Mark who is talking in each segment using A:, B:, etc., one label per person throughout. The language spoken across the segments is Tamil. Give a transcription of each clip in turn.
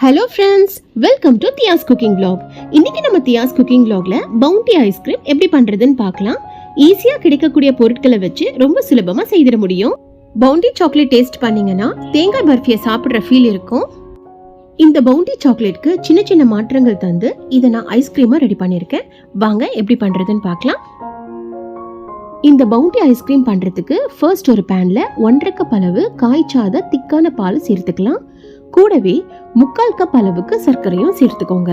A: Hello friends, welcome to Tia's Cooking Vlog. இன்னைக்கு நம்ம Tia's Cooking Vlogல பவுண்டி ஐஸ்கிரீம் எப்படி பண்றதுன்னு பார்க்கலாம். ஈஸியா கிடைக்கக்கூடிய பொருட்களை வச்சு ரொம்ப சுலபமா செய்திட முடியும். பவுண்டி சாக்லேட் டேஸ்ட் பண்ணீங்கன்னா தேங்காய் பர்ஃபியை சாப்பிடுற ஃபீல் இருக்கும். இந்த பவுண்டி சாக்லேட்க்கு சின்ன சின்ன மாற்றங்கள் தந்து இதை நான் ஐஸ்கிரீமா ரெடி பண்ணியிருக்கேன். வாங்க எப்படி பண்றதுன்னு பார்க்கலாம். இந்த பவுண்டி ஐஸ்கிரீம் பண்றதுக்கு ஃபர்ஸ்ட் ஒரு பேன்ல 1.5 கப் அளவு காய்ச்சாத திக்கான பால் சேர்த்துக்கலாம். கூடவே 3/4 கப் அளவுக்கு சர்க்கரையும் சேர்த்துக்கோங்க.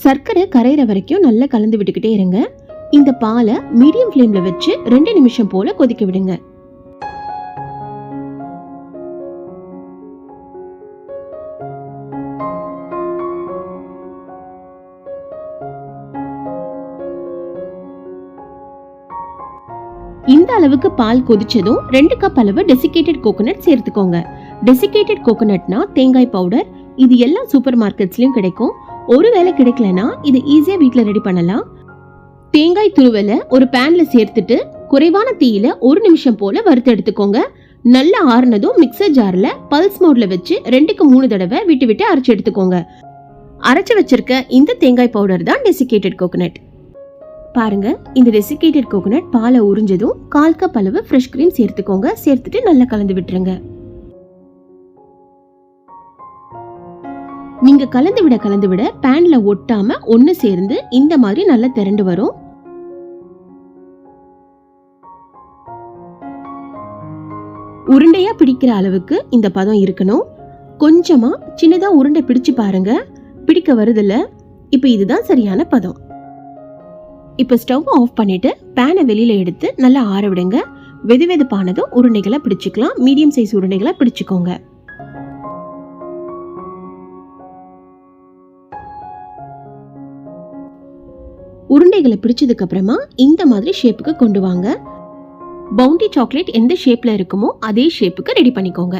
A: சர்க்கரை கரையிற வரைக்கும் நல்லா கலந்து விட்டுக்கிட்டே இருங்க. இந்த பாலை மீடியம் ஃப்ளேம்ல வச்சு 2 நிமிஷம் போல கொதிக்க விடுங்க. இந்த அளவுக்கு பால் கொதிச்சதும் 2 கப் அளவு டெசிகேட்டட் கோகோனட் சேர்த்துக்கோங்க. டெசிகேட்டட் கோகோனட்னா தேங்காய் பவுடர். இது எல்லா சூப்பர் மார்க்கெட்ஸ்லயும் கிடைக்கும். ஒருவேளை கிடைக்கலனா இது ஈஸியா வீட்ல ரெடி பண்ணலாம். தேங்காய் துருவலை ஒரு பேன்ல சேர்த்துட்டு குறைவான தீயில 1 நிமிஷம் போல வறுத்து எடுத்துக்கோங்க. நல்லா ஆறுனதும் மிக்சர் ஜார்ல பல்ஸ் மோட்ல வச்சு 2க்கு 3 தடவை விட்டு விட்டு அரைச்சு எடுத்துக்கோங்க. அரைச்சு வச்சிருக்க இந்த தேங்காய் பவுடர் தான் டெசிகேட்டட் கோகோனட். பாருங்க, இந்த டெசிகேட்டட் கோகோனட் பாலை உறிஞ்சதும் 1/4 கப் அளவு ஃப்ரெஷ் கிரீம் சேர்த்துக்கோங்க. சேர்த்துட்டு நல்லா கலந்து விட்டுருங்க. நீங்க கலந்து விட பேன்ல ஒட்டாம ஒன்னு சேர்ந்து இந்த மாதிரி நல்லா திரண்டு வரும். உருண்டையா பிடிக்கிற அளவுக்கு இந்த பதம் இருக்கணும். கொஞ்சமா சின்னதா உருண்டை பிடிச்சு பாருங்க, பிடிக்க வருதுல்ல. இப்ப இதுதான் சரியான பதம். இப்ப ஸ்டவ் ஆஃப் பண்ணிட்டு பேனை வெளியில எடுத்து நல்லா ஆற விடுங்க. வெது வெதுப்பானதும் உருண்டைகளை பிடிச்சுக்கலாம். Medium size உருண்டைகளை பிடிச்சுக்கோங்க. உருண்டைகளை பிடிச்சதுக்கு அப்புறமா இந்த மாதிரி ஷேப்புக்கு கொண்டு வாங்க. பவுண்டி சாக்லேட் எந்த ஷேப்ல இருக்குமோ அதே ஷேப்புக்கு ரெடி பண்ணிக்கோங்க.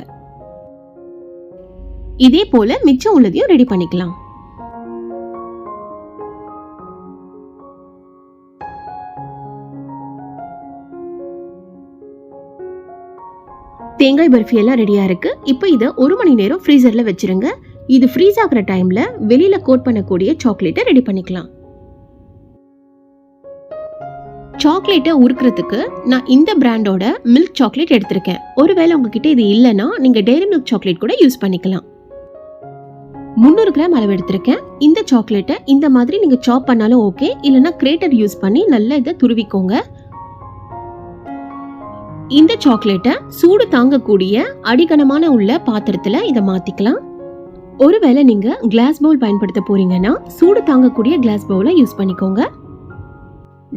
A: இதே போல மிச்சம் உள்ளதையும் ரெடி பண்ணிக்கலாம். தேங்காய் பர்ஃபி எல்லாம் ரெடியா இருக்கு. இப்போ இதை 1 மணி நேரம் ஃப்ரீசர்ல வச்சிருங்க. இது ஃப்ரீஸ் ஆகிற டைம்ல வெளியில கோட் பண்ணக்கூடிய சாக்லேட்டை ரெடி பண்ணிக்கலாம். சாக்லேட்டை உருக்குறதுக்கு நான் இந்த பிராண்டோட மில்க் சாக்லேட் எடுத்திருக்கேன். ஒருவேளை உங்ககிட்ட இது இல்லைன்னா நீங்க டெய்ரி மில்க் சாக்லேட் கூட யூஸ் பண்ணிக்கலாம். 300 கிராம் அளவு எடுத்திருக்கேன். இந்த சாக்லேட்டை இந்த மாதிரி நீங்க சாப் பண்ணாலும் ஓகே, இல்லைன்னா கிரேட்டர் யூஸ் பண்ணி நல்லா இதை துருவிக்கோங்க. இந்த சாக்லேட்டை சூடு தாங்கக்கூடிய அடிகனமான உள்ள பாத்திரத்துல இதை மாத்திக்கலாம். ஒருவேளை நீங்க கிளாஸ் பவுல் பயன்படுத்த போறீங்கன்னா சூடு தாங்கக்கூடிய கிளாஸ் பவுலை யூஸ் பண்ணிக்கோங்க.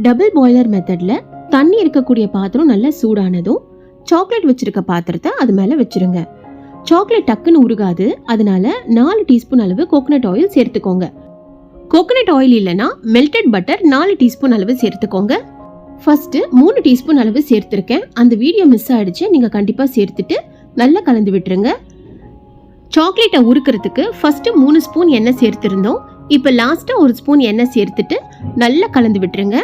A: டபுள் பாய்லர் மெத்தட்ல தண்ணி இருக்கக்கூடிய பாத்திரம் நல்லா சூடானதும் சாக்லேட் வச்சிருக்க பாத்திரத்தை அது மேல வச்சிருங்க. சாக்லேட் டக்குன்னு உருகாது, அதனால 4 டீஸ்பூன் அளவு கோகோனட் ஆயில் சேர்த்துக்கோங்க. கோகோனட் ஆயில் இல்லைன்னா மெல்டட் பட்டர் 4 டீஸ்பூன் அளவு சேர்த்துக்கோங்க. ஃபர்ஸ்ட் 3 டீஸ்பூன் அளவு சேர்த்திருக்கேன். அந்த வீடியோ மிஸ் ஆயிடுச்சு, நீங்க கண்டிப்பா சேர்த்துட்டு நல்லா கலந்து விட்டுருங்க. சாக்லேட்டை உருக்கிறதுக்கு ஃபர்ஸ்ட் 3 ஸ்பூன் எண்ணெய் சேர்த்திருந்தோம். இப்போ லாஸ்டா 1 ஸ்பூன் எண்ணெய் சேர்த்துட்டு நல்லா கலந்து விட்டுருங்க.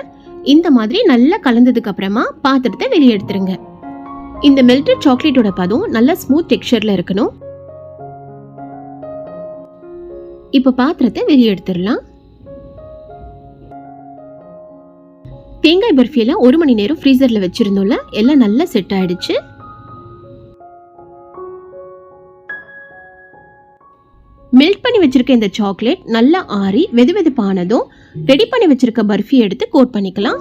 A: இந்த மாதிரி நல்லா கலந்ததுக்கு அப்புறமா பாத்திரத்தை வெளியே எடுத்துருங்க. இந்த மெல்டட் சாக்லேட்டோட பதம் நல்ல ஸ்மூத் டெக்ஸ்சர்ல இருக்கணும். இப்போ பாத்திரத்தை வெளியே எடுத்துடலாம். தேங்காய் பர்ஃபி எல்லாம் 1 மணி நேரம் ஃப்ரீசர்ல வச்சிருந்தோம்ல, எல்லாம் நல்லா செட் ஆயிடுச்சு. மெல்ட் பண்ணி வச்சிருக்க இந்த சாக்லேட் நல்லா ஆறி வெது வெதுப்பானதும் ரெடி பண்ணி வச்சிருக்க பர்ஃபி எடுத்து கோட் பண்ணிக்கலாம்.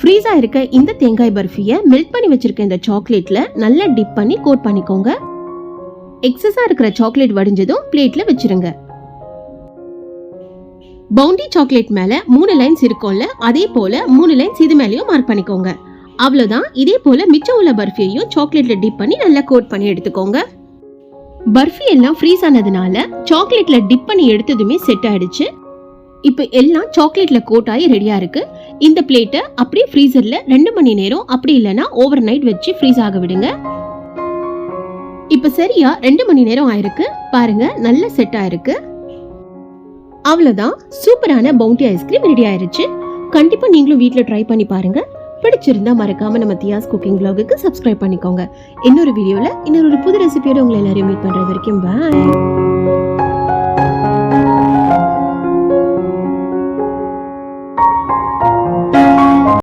A: ஃப்ரீஸா இருக்க இந்த தேங்காய் பர்ஃபியை மெல்ட் பண்ணி வச்சிருக்க இந்த சாக்லேட்ல நல்லா டிப் பண்ணி கோட் பண்ணிக்கோங்க. எக்ஸஸா இருக்கிற சாக்லேட் வடிஞ்சதும் பிளேட்ல வச்சிருங்க. பவுண்டி சாக்லேட் மேல 3 லைன்ஸ் இருக்கும்ல, அதே போல 3 லைன்ஸ் இது மேலயும் மார்க் பண்ணிக்கோங்க. அவ்வளவுதான். இதே போல மிச்சம் உள்ள பர்ஃபியையும் சாக்லேட்ல டிப் பண்ணி நல்லா கோட் பண்ணி எடுத்துக்கோங்க. பர்ஃபி எல்லாம் ஃப்ரீஸ் ஆனதுனால சாக்லேட்ல டிப் பண்ணி எடுத்ததுமே செட் ஆயிடுச்சு. இப்போ எல்லாம் சாக்லேட்ல கோட் ஆகி ரெடியா இருக்கு. இந்த பிளேட்டை அப்படியே ஃப்ரீசர்ல 2 மணி நேரம், அப்படி இல்லைன்னா ஓவர் நைட் வச்சு ஃப்ரீஸ் ஆக விடுங்க. இப்ப சரியா 2 மணி நேரம் ஆயிருக்கு. பாருங்க, நல்ல செட் ஆயிருக்கு. அவ்வளவுதான், சூப்பரான பவுண்டி ஐஸ்கிரீம் ரெடி ஆயிருச்சு. கண்டிப்பா நீங்களும் வீட்ல ட்ரை பண்ணி பாருங்க. பிடிச்சிருந்தா மறக்காம நம்ம தியாஸ் குக்கிங் vlogக்கு சப்ஸ்கிரைப் பண்ணிக்கோங்க. இன்னொரு வீடியோல இன்னொரு புது ரெசிபியோட உங்களை எல்லாரையும் மீட் பண்றது வரைக்கும் பாய்.